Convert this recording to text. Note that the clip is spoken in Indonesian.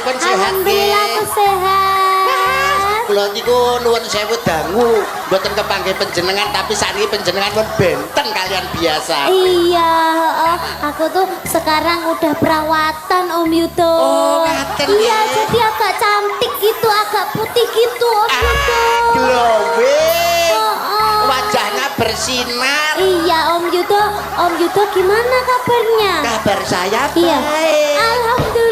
pun sehat Alhamdulillah aku sehat. kula niku nuwun sewu dangu mboten kepanggih panjenengan tapi sakniki panjenengan pun benten kalian biasa. Iya, aku tuh sekarang udah perawatan Om Yudo. Oh, ngaten iya, ya. jadi agak cantik gitu, agak putih gitu Om Yudo. Glowing. Oh. Wajahnya bersinar. Iya Om Yudo gimana kabarnya? Kabar saya Iya. baik. Alhamdulillah.